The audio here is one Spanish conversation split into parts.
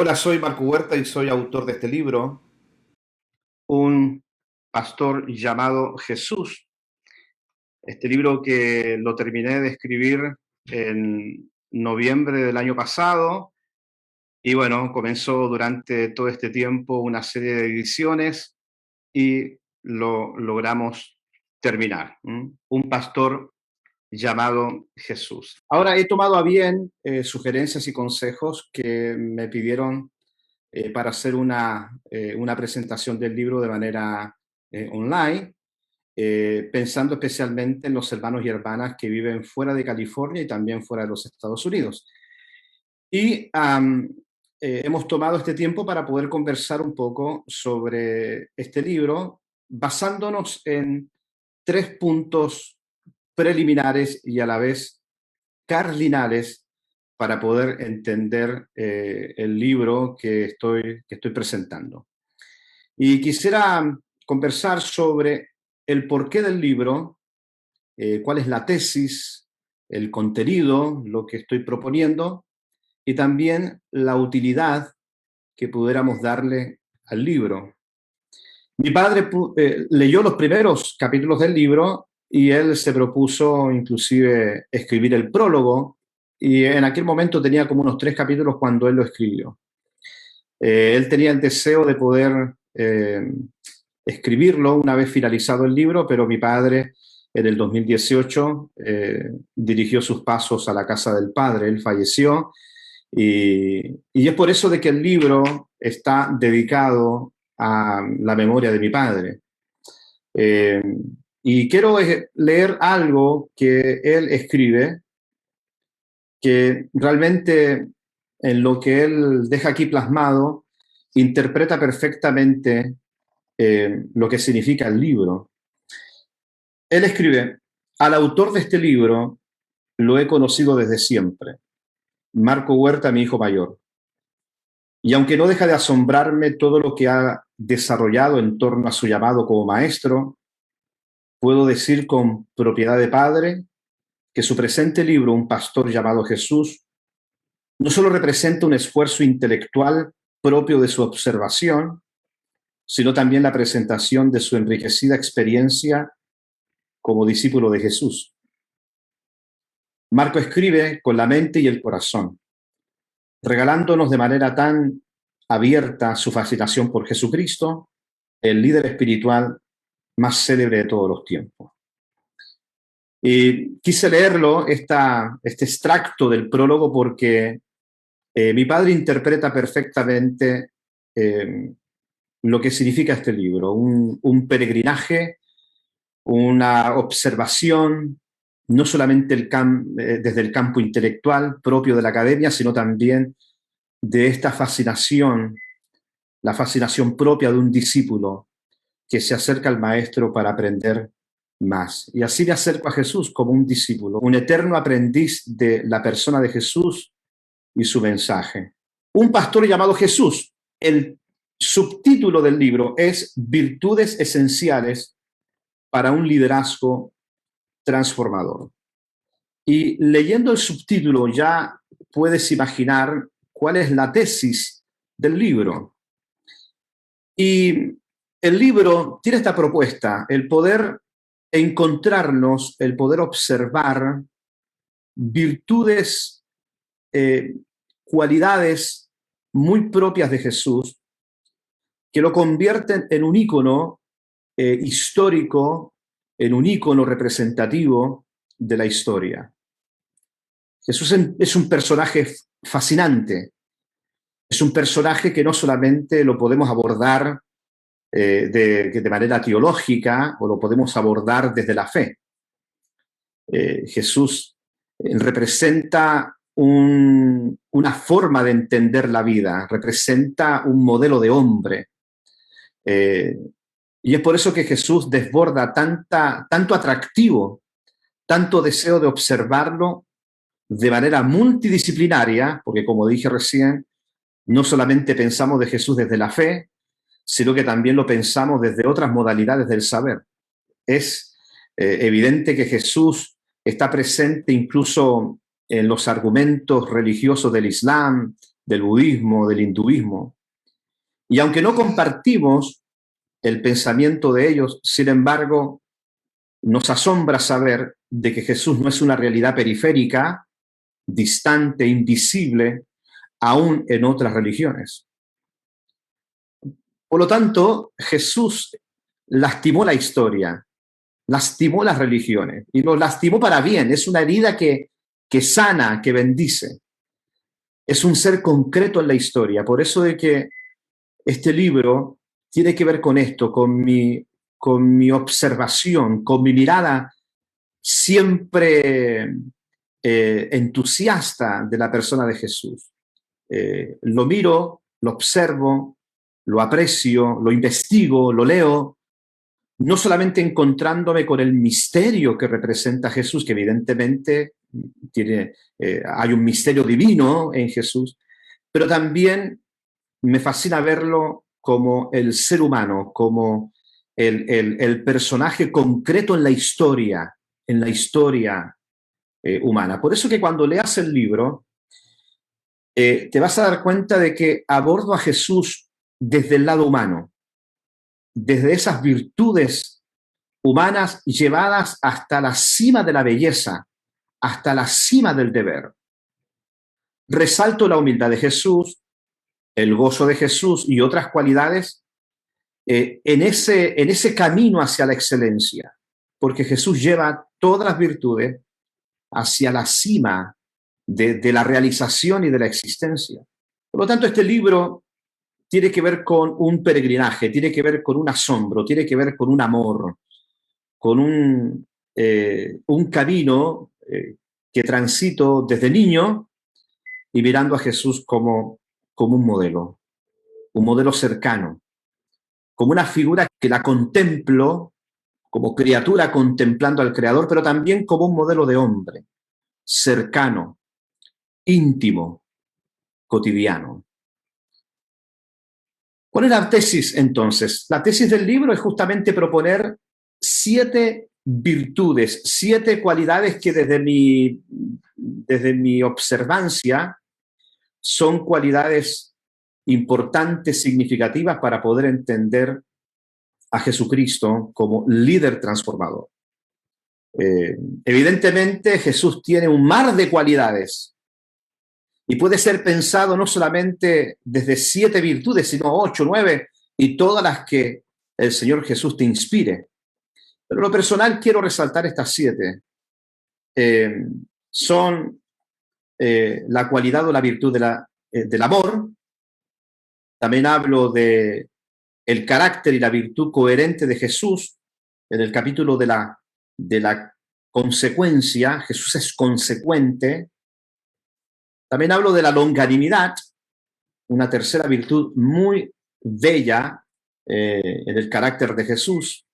Hola, soy Marco Huerta y soy autor de este libro, Un pastor llamado Jesús. Este libro que lo terminé de escribir en noviembre del año pasado y bueno, comenzó durante todo este tiempo una serie de ediciones y lo logramos terminar. Un pastor llamado Jesús. Ahora he tomado a bien sugerencias y consejos que me pidieron para hacer una presentación del libro de manera online, pensando especialmente en los hermanos y hermanas que viven fuera de California y también fuera de los Estados Unidos. Y hemos tomado este tiempo para poder conversar un poco sobre este libro, basándonos en tres puntos preliminares y a la vez cardinales para poder entender el libro que estoy presentando. Y quisiera conversar sobre el porqué del libro, cuál es la tesis, el contenido, lo que estoy proponiendo, y también la utilidad que pudiéramos darle al libro. Mi padre leyó los primeros capítulos del libro y él se propuso inclusive escribir el prólogo, y en aquel momento tenía como unos 3 capítulos cuando él lo escribió. Él tenía el deseo de poder escribirlo una vez finalizado el libro, pero mi padre en el 2018 dirigió sus pasos a la casa del Padre, él falleció, y es por eso de que el libro está dedicado a la memoria de mi padre. Eh, y quiero leer algo que él escribe, que realmente en lo que él deja aquí plasmado, interpreta perfectamente lo que significa el libro. Él escribe: al autor de este libro lo he conocido desde siempre, Marco Huerta, mi hijo mayor. Y aunque no deja de asombrarme todo lo que ha desarrollado en torno a su llamado como maestro, puedo decir con propiedad de padre que su presente libro, Un pastor llamado Jesús, no solo representa un esfuerzo intelectual propio de su observación, sino también la presentación de su enriquecida experiencia como discípulo de Jesús. Marco escribe con la mente y el corazón, regalándonos de manera tan abierta su fascinación por Jesucristo, el líder espiritual más célebre de todos los tiempos. Y quise leerlo, este extracto del prólogo, porque mi padre interpreta perfectamente lo que significa este libro, un peregrinaje, una observación, no solamente desde el campo intelectual propio de la academia, sino también de esta fascinación, la fascinación propia de un discípulo que se acerca al maestro para aprender más. Y así me acerco a Jesús como un discípulo, un eterno aprendiz de la persona de Jesús y su mensaje. Un pastor llamado Jesús. El subtítulo del libro es Virtudes esenciales para un liderazgo transformador. Y leyendo el subtítulo ya puedes imaginar cuál es la tesis del libro. Y el libro tiene esta propuesta: el poder encontrarnos, el poder observar virtudes, cualidades muy propias de Jesús, que lo convierten en un ícono histórico, en un ícono representativo de la historia. Jesús es un personaje fascinante, es un personaje que no solamente lo podemos abordar de manera teológica o lo podemos abordar desde la fe. Jesús representa una forma de entender la vida, representa un modelo de hombre. Y es por eso que Jesús desborda tanto atractivo, tanto deseo de observarlo de manera multidisciplinaria, porque como dije recién, no solamente pensamos de Jesús desde la fe, sino que también lo pensamos desde otras modalidades del saber. Es evidente que Jesús está presente incluso en los argumentos religiosos del Islam, del budismo, del hinduismo. Y aunque no compartimos el pensamiento de ellos, sin embargo, nos asombra saber de que Jesús no es una realidad periférica, distante, invisible, aún en otras religiones. Por lo tanto, Jesús lastimó la historia, lastimó las religiones y lo lastimó para bien. Es una herida que sana, que bendice. Es un ser concreto en la historia. Por eso de que este libro tiene que ver con esto, con mi observación, con mi mirada siempre entusiasta de la persona de Jesús. Lo miro, lo observo, lo aprecio, lo investigo, lo leo, no solamente encontrándome con el misterio que representa Jesús, que evidentemente hay un misterio divino en Jesús, pero también me fascina verlo como el ser humano, como el personaje concreto en la historia humana. Por eso que cuando leas el libro, te vas a dar cuenta de que abordo a Jesús desde el lado humano, desde esas virtudes humanas llevadas hasta la cima de la belleza, hasta la cima del deber. Resalto la humildad de Jesús, el gozo de Jesús y otras cualidades en ese camino hacia la excelencia, porque Jesús lleva todas las virtudes hacia la cima de la realización y de la existencia. Por lo tanto, este libro tiene que ver con un peregrinaje, tiene que ver con un asombro, tiene que ver con un amor, con un camino que transito desde niño y mirando a Jesús como un modelo cercano, como una figura que la contemplo como criatura contemplando al Creador, pero también como un modelo de hombre, cercano, íntimo, cotidiano. ¿Cuál es la tesis entonces? La tesis del libro es justamente proponer 7 virtudes, 7 cualidades que desde mi observancia son cualidades importantes, significativas para poder entender a Jesucristo como líder transformador. Evidentemente Jesús tiene un mar de cualidades y puede ser pensado no solamente desde 7 virtudes, sino 8, 9 y todas las que el Señor Jesús te inspire. Pero en lo personal quiero resaltar estas 7. Son la cualidad o la virtud del amor. También hablo de el carácter y la virtud coherente de Jesús en el capítulo de la consecuencia. Jesús es consecuente. También hablo de la longanimidad, una tercera virtud muy bella en el carácter de Jesús.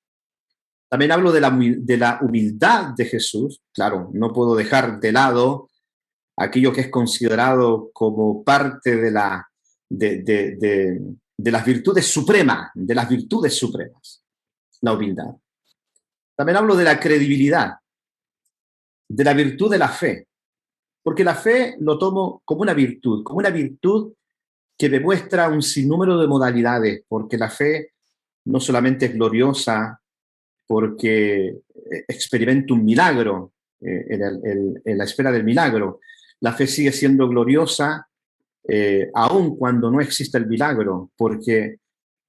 También hablo de la humildad de Jesús. Claro, no puedo dejar de lado aquello que es considerado como parte de las virtudes supremas, la humildad. También hablo de la credibilidad, de la virtud de la fe, porque la fe lo tomo como una virtud que demuestra un sinnúmero de modalidades, porque la fe no solamente es gloriosa porque experimenta un milagro en la espera del milagro, la fe sigue siendo gloriosa aun cuando no existe el milagro, porque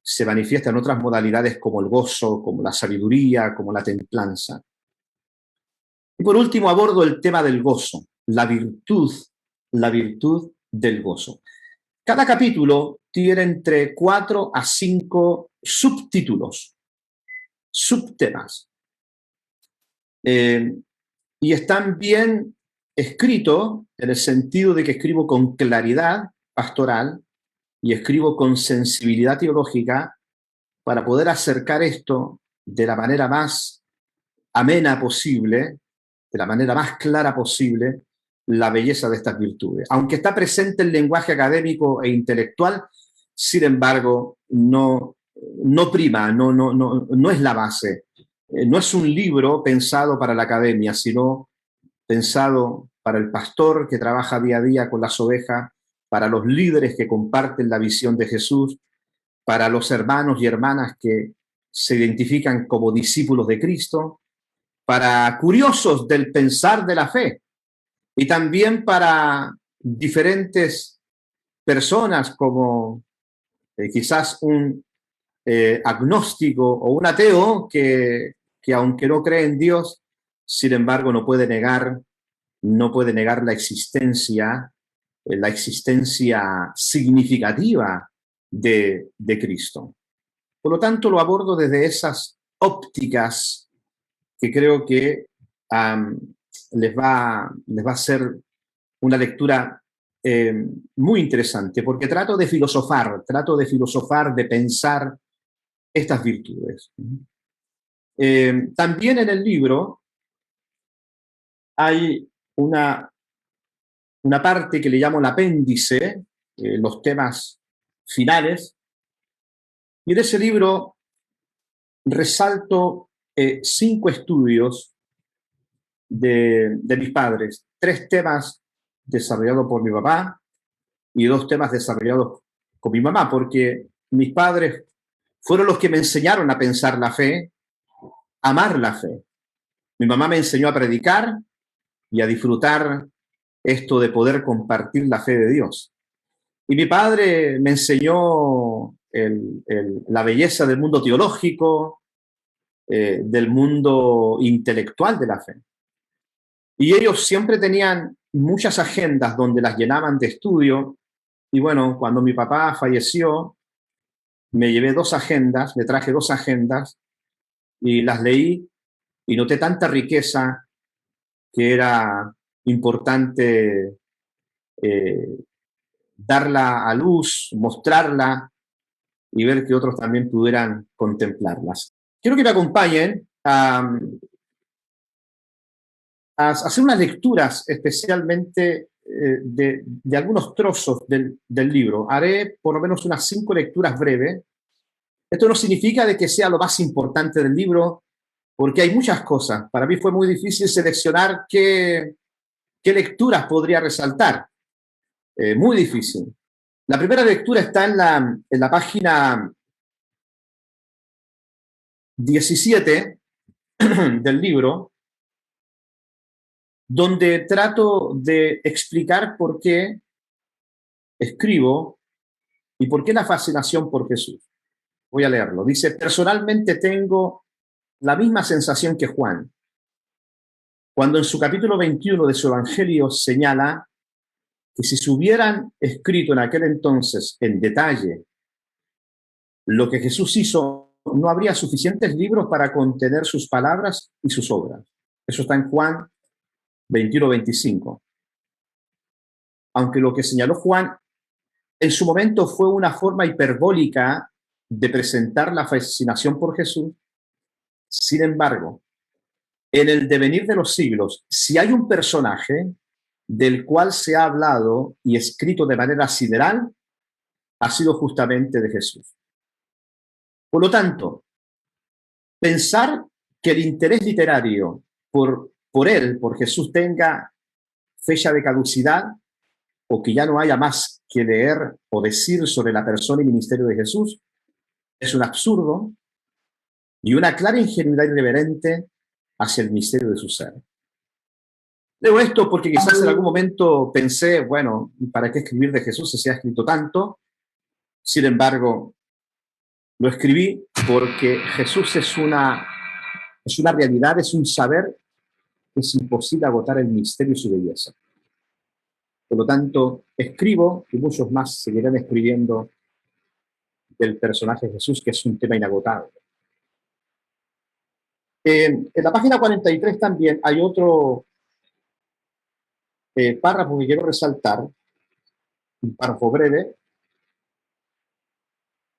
se manifiesta en otras modalidades como el gozo, como la sabiduría, como la templanza. Y por último abordo el tema del gozo, la virtud del gozo. Cada capítulo tiene entre 4 a 5 subtítulos, subtemas, y están bien escritos en el sentido de que escribo con claridad pastoral y escribo con sensibilidad teológica para poder acercar esto de la manera más amena posible, de la manera más clara posible, la belleza de estas virtudes. Aunque está presente el lenguaje académico e intelectual, sin embargo, no prima, no es la base. No es un libro pensado para la academia, sino pensado para el pastor que trabaja día a día con las ovejas para los líderes que comparten la visión de Jesús, para los hermanos y hermanas que se identifican como discípulos de Cristo, para curiosos del pensar de la fe y también para diferentes personas como quizás un agnóstico o un ateo que aunque no cree en Dios, sin embargo no puede negar la existencia significativa de Cristo. Por lo tanto, lo abordo desde esas ópticas que creo que les va a ser una lectura muy interesante, porque trato de filosofar, de pensar estas virtudes. También en el libro hay una parte que le llamo el apéndice, los temas finales, y en ese libro resalto 5 estudios de mis padres, 3 temas desarrollados por mi papá y 2 temas desarrollados con mi mamá, porque mis padres fueron los que me enseñaron a pensar la fe, a amar la fe. Mi mamá me enseñó a predicar y a disfrutar esto de poder compartir la fe de Dios. Y mi padre me enseñó la belleza del mundo teológico, del mundo intelectual de la fe. Y ellos siempre tenían muchas agendas donde las llenaban de estudio. Y bueno, cuando mi papá falleció, me llevé 2 agendas, le traje 2 agendas y las leí y noté tanta riqueza que era importante darla a luz, mostrarla y ver que otros también pudieran contemplarlas. Quiero que me acompañen a hacer unas lecturas especialmente de algunos trozos del libro. Haré por lo menos unas 5 lecturas breves. Esto no significa de que sea lo más importante del libro, porque hay muchas cosas. Para mí fue muy difícil seleccionar qué lecturas podría resaltar. Muy difícil. La primera lectura está en la página 17 del libro, donde trato de explicar por qué escribo y por qué la fascinación por Jesús. Voy a leerlo. Dice: personalmente tengo la misma sensación que Juan, cuando en su capítulo 21 de su Evangelio señala que si se hubieran escrito en aquel entonces en detalle lo que Jesús hizo, no habría suficientes libros para contener sus palabras y sus obras. Eso está en Juan 21-25. Aunque lo que señaló Juan en su momento fue una forma hiperbólica de presentar la fascinación por Jesús, sin embargo, en el devenir de los siglos, si hay un personaje del cual se ha hablado y escrito de manera sideral, ha sido justamente de Jesús. Por lo tanto, pensar que el interés literario por él, por Jesús, tenga fecha de caducidad o que ya no haya más que leer o decir sobre la persona y ministerio de Jesús, es un absurdo y una clara ingenuidad irreverente hacia el misterio de su ser. Leo esto porque quizás en algún momento pensé, bueno, ¿para qué escribir de Jesús si se ha escrito tanto? Sin embargo, lo escribí porque Jesús es una realidad, es un saber que es imposible agotar el misterio y su belleza. Por lo tanto, escribo y muchos más seguirán escribiendo del personaje de Jesús, que es un tema inagotable. En la página 43 también hay otro párrafo que quiero resaltar, un párrafo breve,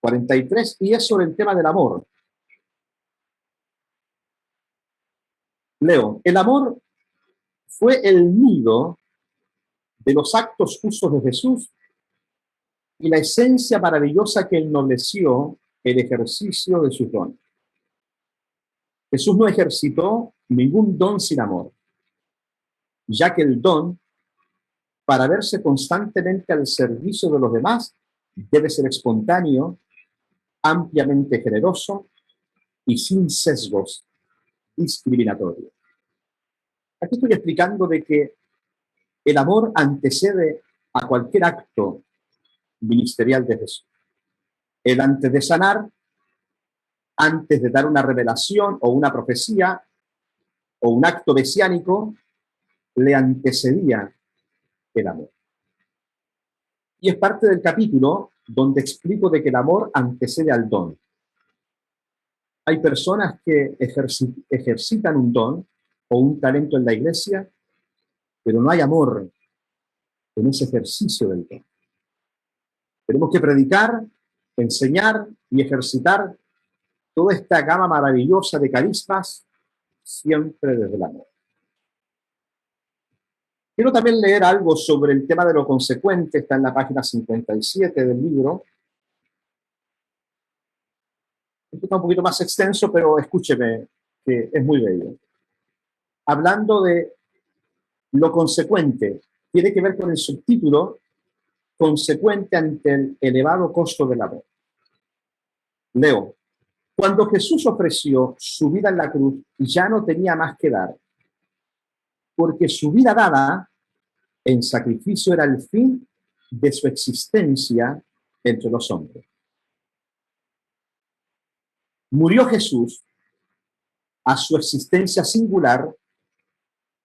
43, y es sobre el tema del amor. Leo: el amor fue el nido de los actos justos de Jesús y la esencia maravillosa que ennobleció el ejercicio de sus dones. Jesús no ejercitó ningún don sin amor, ya que el don para verse constantemente al servicio de los demás, debe ser espontáneo, ampliamente generoso y sin sesgos discriminatorios. Aquí estoy explicando de que el amor antecede a cualquier acto ministerial de Jesús. Él, antes de sanar, antes de dar una revelación o una profecía o un acto mesiánico, le antecedía el amor. Y es parte del capítulo donde explico de que el amor antecede al don. Hay personas que ejercitan un don o un talento en la iglesia, pero no hay amor en ese ejercicio del don. Tenemos que predicar, enseñar y ejercitar toda esta gama maravillosa de carismas, siempre desde el amor. Quiero también leer algo sobre el tema de lo consecuente, está en la página 57 del libro. Esto está un poquito más extenso, pero escúcheme, que es muy bello. Hablando de lo consecuente, tiene que ver con el subtítulo consecuente ante el elevado costo del amor. Leo. Cuando Jesús ofreció su vida en la cruz, ya no tenía más que dar, porque su vida dada en sacrificio era el fin de su existencia entre los hombres. Murió Jesús a su existencia singular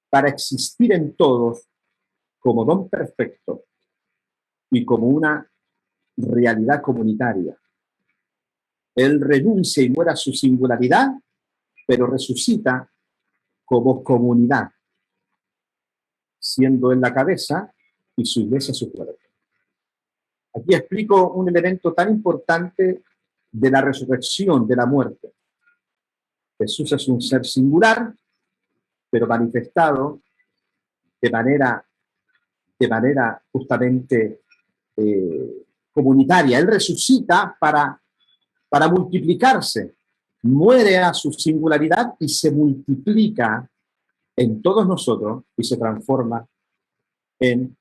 para existir en todos como don perfecto y como una realidad comunitaria. Él renuncia y muere a su singularidad, pero resucita como comunidad, siendo él la cabeza y su iglesia su cuerpo. Aquí explico un elemento tan importante de la resurrección, de la muerte. Jesús es un ser singular, pero manifestado de manera justamente comunitaria. Él resucita para multiplicarse, muere a su singularidad y se multiplica en todos nosotros y se transforma en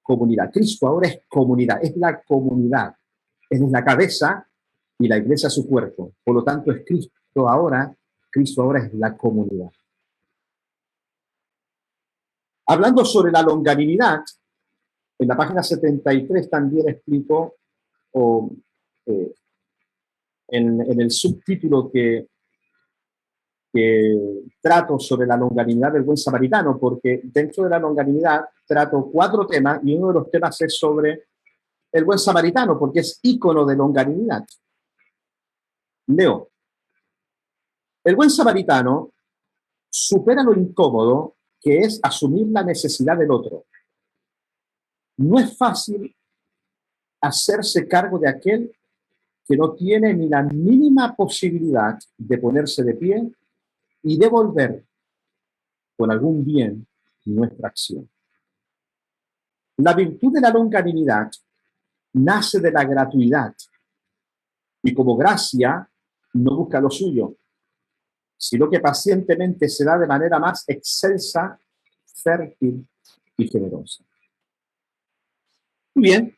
comunidad. Cristo ahora es comunidad, es la comunidad. Él es la cabeza y la iglesia su cuerpo. Por lo tanto, es Cristo ahora es la comunidad. Hablando sobre la longanimidad, en la página 73 también explico en el subtítulo que trato sobre la longanimidad del buen samaritano, porque dentro de la longanimidad trato 4 temas y uno de los temas es sobre el buen samaritano, porque es ícono de longanimidad. Leo. El buen samaritano supera lo incómodo que es asumir la necesidad del otro. No es fácil hacerse cargo de aquel que no tiene ni la mínima posibilidad de ponerse de pie y devolver con algún bien nuestra acción. La virtud de la longanimidad nace de la gratuidad y como gracia no busca lo suyo, sino que pacientemente se da de manera más excelsa, fértil y generosa. Muy bien.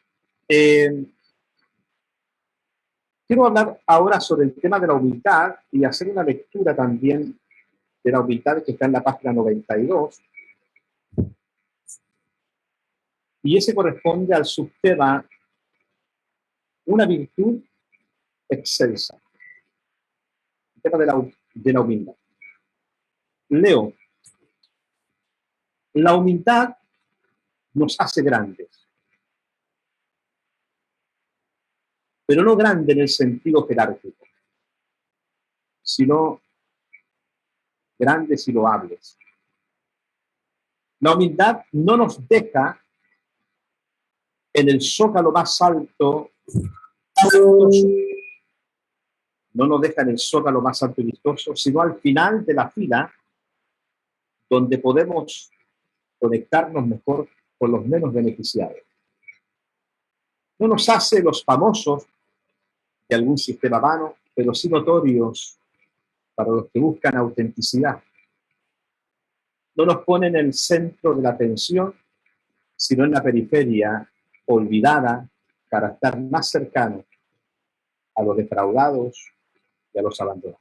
Quiero hablar ahora sobre el tema de la humildad y hacer una lectura también de la humildad que está en la página 92. Y ese corresponde al subtema una virtud excelsa. El tema de la humildad. Leo. La humildad nos hace grandes, pero no grande en el sentido jerárquico, sino grandes y loables. La humildad no nos deja en el zócalo más alto, no nos deja en el zócalo más alto y vistoso, sino al final de la fila, donde podemos conectarnos mejor con los menos beneficiados. No nos hace los famosos de algún sistema vano, pero sí notorios para los que buscan autenticidad. No nos pone en el centro de la atención, sino en la periferia, olvidada, para estar más cercano a los defraudados y a los abandonados.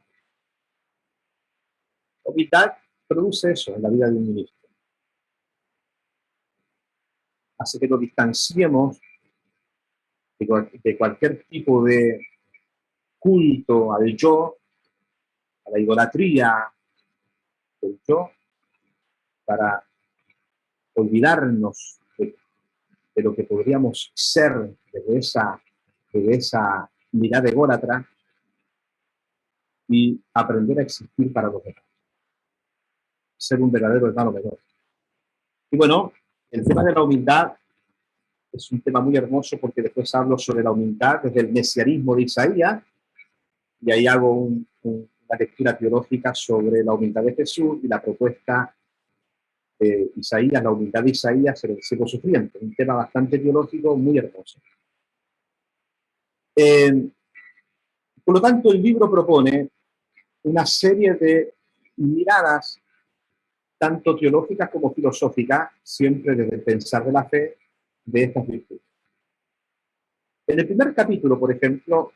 La humildad produce eso en la vida de un ministro. Hace que nos distanciemos de cualquier tipo de culto al yo, a la idolatría del yo, para olvidarnos de lo que podríamos ser desde esa mirada ególatra y aprender a existir para los demás. Ser un verdadero hermano menor. Y bueno, el tema de la humildad es un tema muy hermoso porque después hablo sobre la humildad desde el mesianismo de Isaías y ahí hago una lectura teológica sobre la humildad de Jesús y la propuesta de Isaías, la humildad de Isaías en el siervo sufriente. Un tema bastante teológico, muy hermoso. Por lo tanto, el libro propone una serie de miradas, tanto teológicas como filosóficas, siempre desde el pensar de la fe, de estas virtudes. En el primer capítulo, por ejemplo,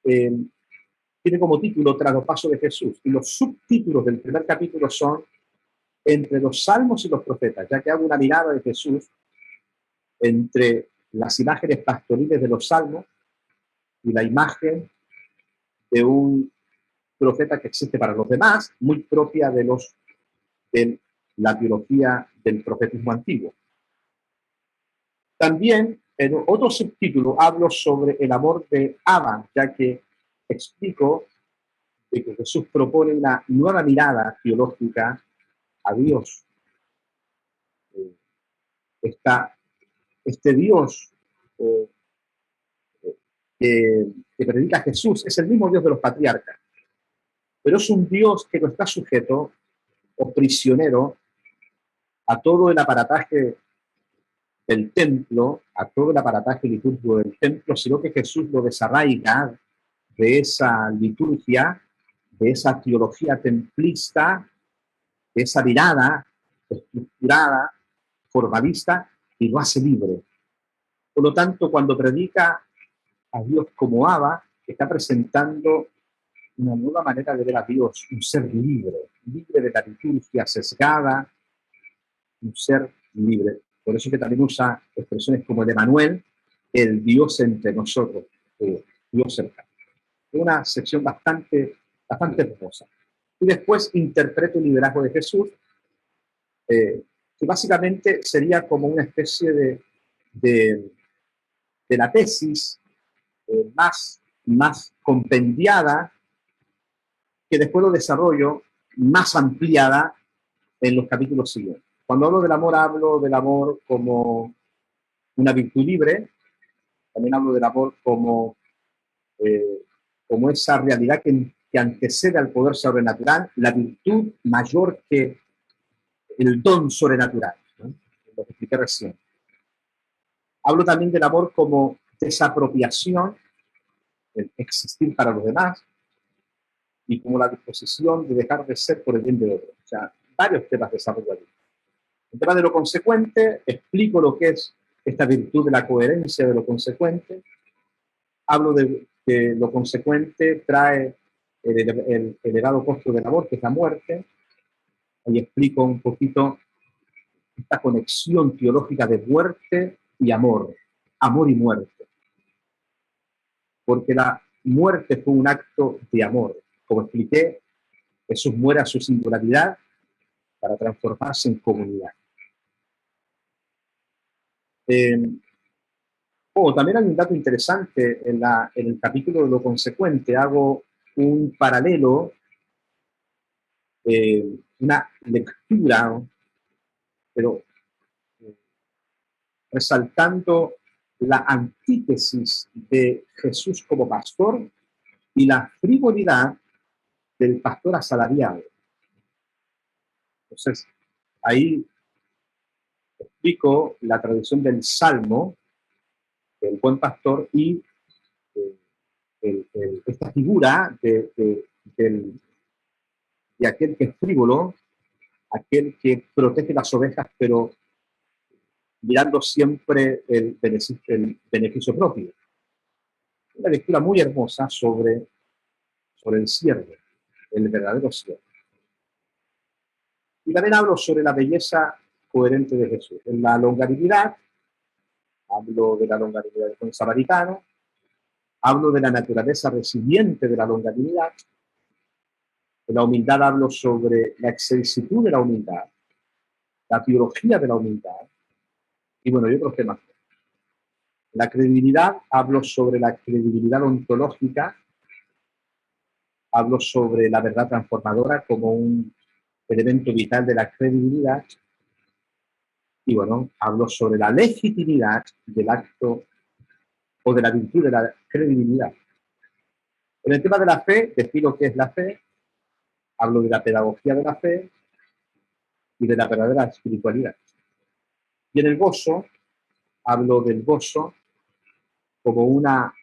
tiene como título Tras los pasos de Jesús, y los subtítulos del primer capítulo son Entre los salmos y los profetas, ya que hago una mirada de Jesús entre las imágenes pastoriles de los salmos y la imagen de un profeta que existe para los demás, muy propia de la teología del profetismo antiguo. También en otro subtítulo hablo sobre el amor de Abba, ya que explico de que Jesús propone una nueva mirada teológica a Dios. Este Dios que predica Jesús es el mismo Dios de los patriarcas, pero es un Dios que no está sujeto o prisionero a todo el aparataje del templo, a todo el aparataje litúrgico del templo, sino que Jesús lo desarraiga de esa liturgia, de esa teología templista, de esa mirada estructurada, formalista, y lo hace libre. Por lo tanto, cuando predica a Dios como Abba, está presentando una nueva manera de ver a Dios, un ser libre, libre de la liturgia sesgada, un ser libre. Por eso que también usa expresiones como el Emanuel, el Dios entre nosotros, Dios cercano. Una sección bastante hermosa. Y después interpreta el liderazgo de Jesús, que básicamente sería como una especie de la tesis más compendiada, que después lo desarrollo más ampliada en los capítulos siguientes. Cuando hablo del amor como una virtud libre, también hablo del amor como esa realidad que antecede al poder sobrenatural, la virtud mayor que el don sobrenatural, ¿no? Lo que expliqué recién. Hablo también del amor como desapropiación, el existir para los demás, y como la disposición de dejar de ser por el bien de otros. O sea, varios temas desarrollo aquí. El tema de lo consecuente, explico lo que es esta virtud de la coherencia de lo consecuente. Hablo de que lo consecuente trae el elevado costo del amor, que es la muerte. Ahí explico un poquito esta conexión teológica de muerte y amor y muerte. Porque la muerte fue un acto de amor. Como expliqué, Jesús muere a su singularidad para transformarse en comunidad. También hay un dato interesante en el capítulo de lo consecuente. Hago un paralelo, una lectura, pero resaltando la antítesis de Jesús como pastor y la frivolidad del pastor asalariado. Entonces, ahí explico la traducción del Salmo, del buen pastor, y esta figura de aquel que es frívolo, aquel que protege las ovejas, pero mirando siempre el beneficio propio. Una lectura muy hermosa sobre el siervo, el verdadero siervo. Y también hablo sobre la belleza coherente de Jesús. En la longanimidad, hablo de la longanimidad del buen samaritano, hablo de la naturaleza resiliente de la longanimidad. En la humildad hablo sobre la excelsitud de la humildad, la teología de la humildad, y bueno, y otros temas. En la credibilidad hablo sobre la credibilidad ontológica, hablo sobre la verdad transformadora como un elemento vital de la credibilidad, y bueno, hablo sobre la legitimidad del acto o de la virtud de la credibilidad. En el tema de la fe, defino qué es la fe, hablo de la pedagogía de la fe y de la verdadera espiritualidad. Y en el gozo, hablo del gozo como una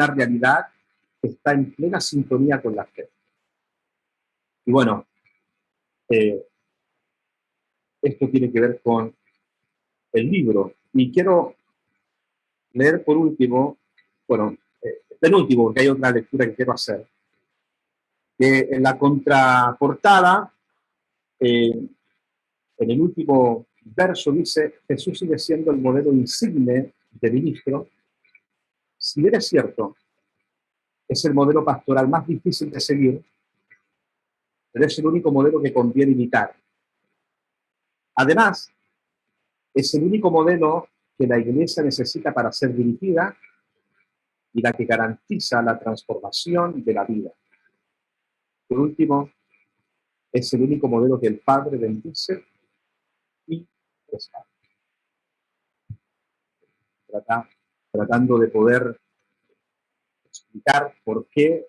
realidad que está en plena sintonía con la fe. Y bueno, esto tiene que ver con el libro. Y quiero leer por último, bueno, penúltimo, porque hay otra lectura que quiero hacer, que en la contraportada, en el último verso dice, Jesús sigue siendo el modelo insigne de ministro. Si bien es cierto, es el modelo pastoral más difícil de seguir, pero es el único modelo que conviene imitar. Además, es el único modelo que la Iglesia necesita para ser dirigida y la que garantiza la transformación de la vida. Por último, es el único modelo que el Padre bendice y rescata. Tratando de poder explicar por qué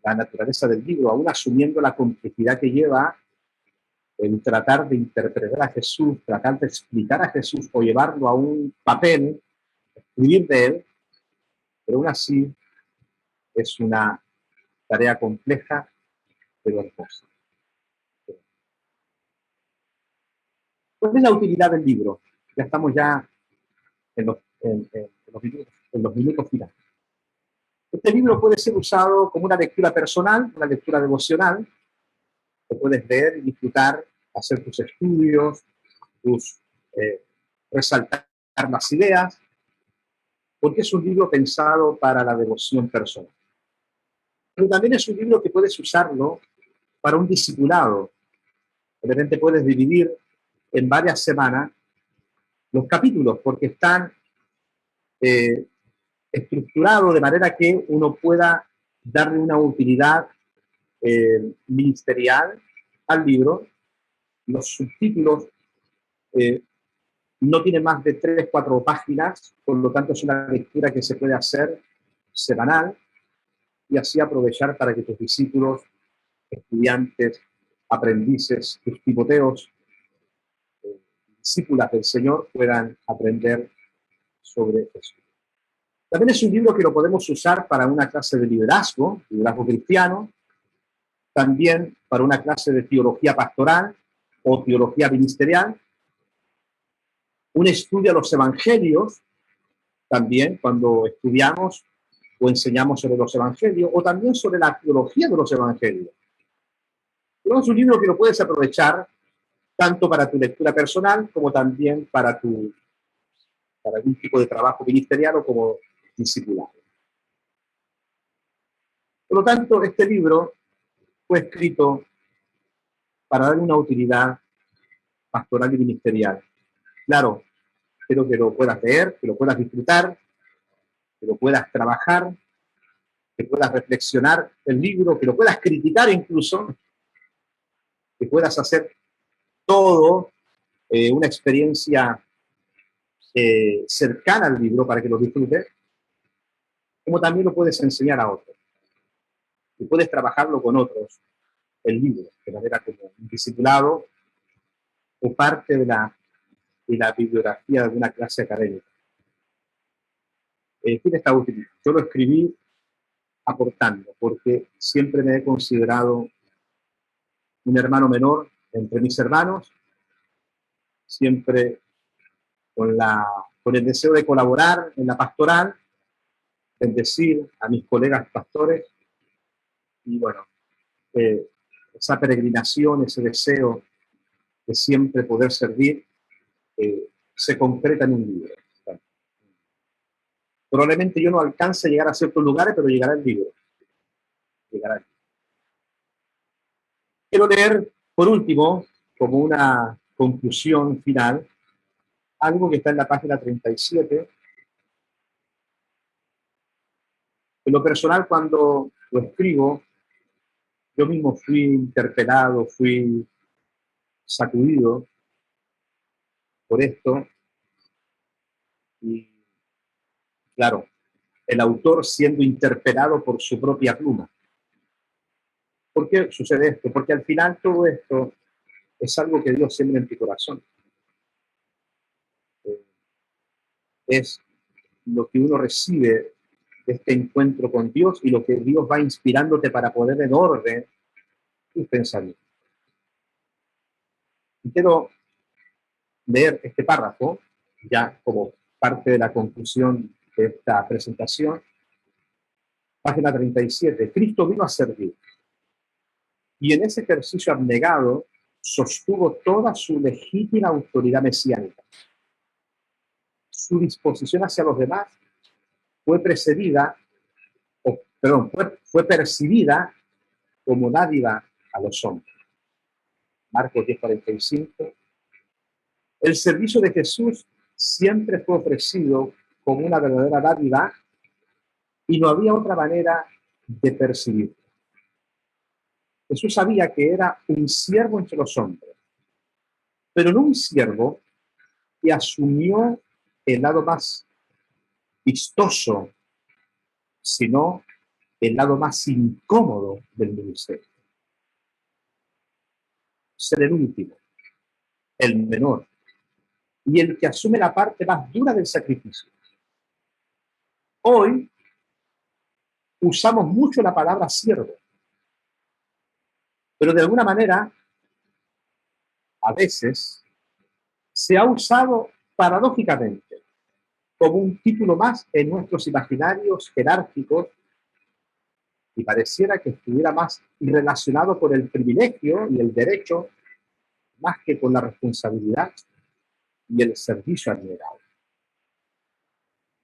la naturaleza del libro, aún asumiendo la complejidad que lleva el tratar de interpretar a Jesús, tratar de explicar a Jesús o llevarlo a un papel, escribir de él, pero aún así es una tarea compleja pero hermosa. ¿Cuál es la utilidad del libro? Ya estamos en los minutos finales. Este libro puede ser usado como una lectura personal, una lectura devocional. Lo puedes leer y disfrutar, hacer tus estudios, resaltar las ideas, porque es un libro pensado para la devoción personal. Pero también es un libro que puedes usarlo para un discipulado. De repente puedes dividir en varias semanas los capítulos, porque están estructurados de manera que uno pueda darle una utilidad ministerial al libro. Los subtítulos no tienen más de 3 o 4 páginas, por lo tanto es una lectura que se puede hacer semanal y así aprovechar para que tus discípulos, estudiantes, aprendices, tus timoteos, discípulas del Señor puedan aprender sobre eso. También es un libro que lo podemos usar para una clase de liderazgo cristiano, también para una clase de teología pastoral o teología ministerial, un estudio a los evangelios, también cuando estudiamos o enseñamos sobre los evangelios, o también sobre la teología de los evangelios. Pero es un libro que lo puedes aprovechar tanto para tu lectura personal como también para algún tipo de trabajo ministerial o como discipulado. Por lo tanto, este libro fue escrito para dar una utilidad pastoral y ministerial. Claro, espero que lo puedas leer, que lo puedas disfrutar, que lo puedas trabajar, que puedas reflexionar el libro, que lo puedas criticar incluso, que puedas hacer todo una experiencia cercana al libro para que lo disfrutes, como también lo puedes enseñar a otros. Y puedes trabajarlo con otros, el libro, de manera como un discipulado o parte de la bibliografía de una clase académica. Tiene esta utilidad. Yo lo escribí aportando, porque siempre me he considerado un hermano menor entre mis hermanos siempre con el deseo de colaborar en la pastoral, bendecir a mis colegas pastores y bueno, esa peregrinación, ese deseo de siempre poder servir, se concreta en un libro. Probablemente yo no alcance a llegar a ciertos lugares, pero llegará el libro. Llegará. Quiero leer, por último, como una conclusión final, algo que está en la página 37. En lo personal, cuando lo escribo, yo mismo fui interpelado, fui sacudido por esto. Y claro, el autor siendo interpelado por su propia pluma. ¿Por qué sucede esto? Porque al final todo esto es algo que Dios siembra en tu corazón. Es lo que uno recibe de este encuentro con Dios y lo que Dios va inspirándote para poner en orden tus pensamientos. Y quiero leer este párrafo, ya como parte de la conclusión de esta presentación. Página 37. Cristo vino a servir. Y en ese ejercicio abnegado sostuvo toda su legítima autoridad mesiánica. Su disposición hacia los demás fue fue percibida como dádiva a los hombres. Marcos 10:45. El servicio de Jesús siempre fue ofrecido como una verdadera dádiva y no había otra manera de percibirlo. Jesús sabía que era un siervo entre los hombres, pero no un siervo que asumió el lado más vistoso, sino el lado más incómodo del ministerio. Ser el último, el menor, y el que asume la parte más dura del sacrificio. Hoy usamos mucho la palabra siervo, pero de alguna manera, a veces, se ha usado paradójicamente como un título más en nuestros imaginarios jerárquicos y pareciera que estuviera más relacionado con el privilegio y el derecho más que con la responsabilidad y el servicio abnegado.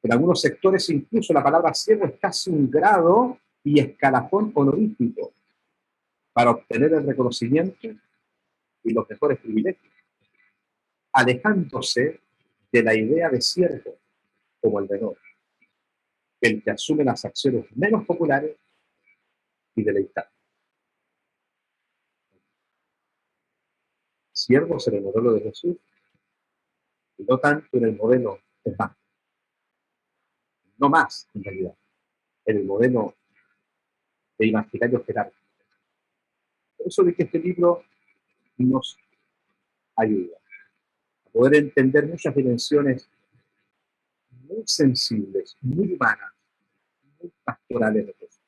En algunos sectores incluso la palabra siervo es casi un grado y escalafón honorífico para obtener el reconocimiento y los mejores privilegios, alejándose de la idea de siervo como el menor, el que asume las acciones menos populares y deleitables. Siervos en el modelo de Jesús y no tanto en el modelo de más. No más, en realidad, en el modelo de imaginario jerárquico. Por eso de que este libro nos ayuda a poder entender muchas dimensiones muy sensibles, muy humanas, muy pastorales de Jesús.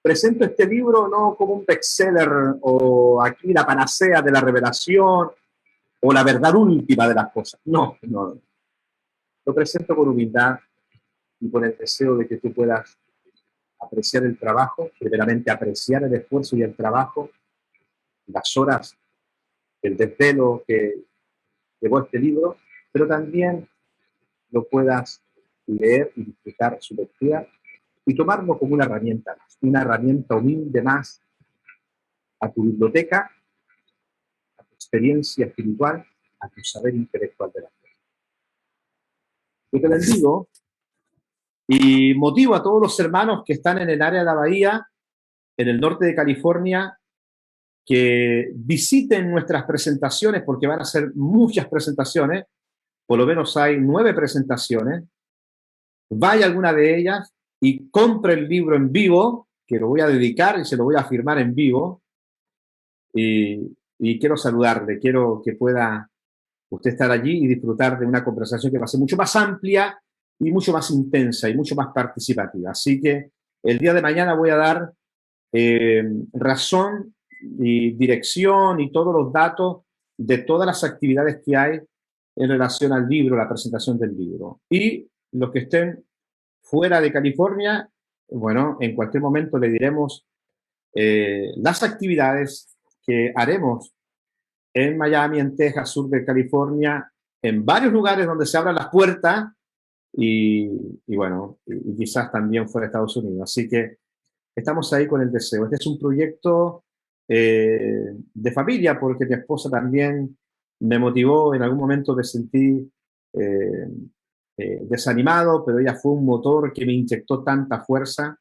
Presento este libro no como un bestseller o aquí la panacea de la revelación o la verdad última de las cosas. No. Lo presento con humildad y con el deseo de que tú puedas apreciar el trabajo, primeramente apreciar el esfuerzo y el trabajo, las horas, el desvelo que llevó este libro, pero también lo puedas leer y disfrutar su lectura y tomarlo como una herramienta más, una herramienta humilde más a tu biblioteca, a tu experiencia espiritual, a tu saber intelectual de la fe. Yo te bendigo y motivo a todos los hermanos que están en el área de la bahía, en el norte de California, que visiten nuestras presentaciones, porque van a ser muchas presentaciones, por lo menos hay 9 presentaciones. Vaya a alguna de ellas y compre el libro en vivo, que lo voy a dedicar y se lo voy a firmar en vivo. Y quiero saludarle, quiero que pueda usted estar allí y disfrutar de una conversación que va a ser mucho más amplia y mucho más intensa y mucho más participativa. Así que el día de mañana voy a dar razón y dirección y todos los datos de todas las actividades que hay en relación al libro, la presentación del libro. Y los que estén fuera de California, bueno, en cualquier momento le diremos las actividades que haremos en Miami, en Texas, sur de California, en varios lugares donde se abran las puertas y bueno, y quizás también fuera de Estados Unidos. Así que estamos ahí con el deseo. Este es un proyecto de familia porque mi esposa también me motivó en algún momento de sentir eh, desanimado, pero ella fue un motor que me inyectó tanta fuerza,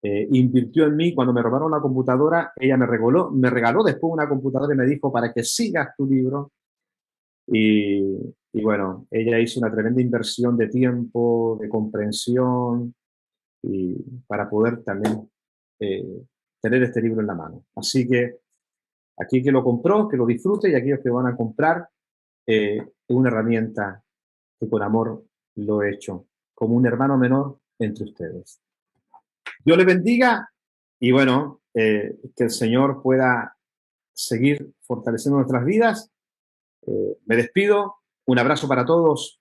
invirtió en mí. Cuando me robaron la computadora, ella me regaló después una computadora y me dijo para que sigas tu libro. Y, y bueno, ella hizo una tremenda inversión de tiempo, de comprensión, y para poder también eh, tener este libro en la mano. Así que aquí que lo compró, que lo disfrute, y aquellos que van a comprar, es una herramienta que con amor lo he hecho, como un hermano menor entre ustedes. Dios les bendiga y bueno, que el Señor pueda seguir fortaleciendo nuestras vidas. Me despido, un abrazo para todos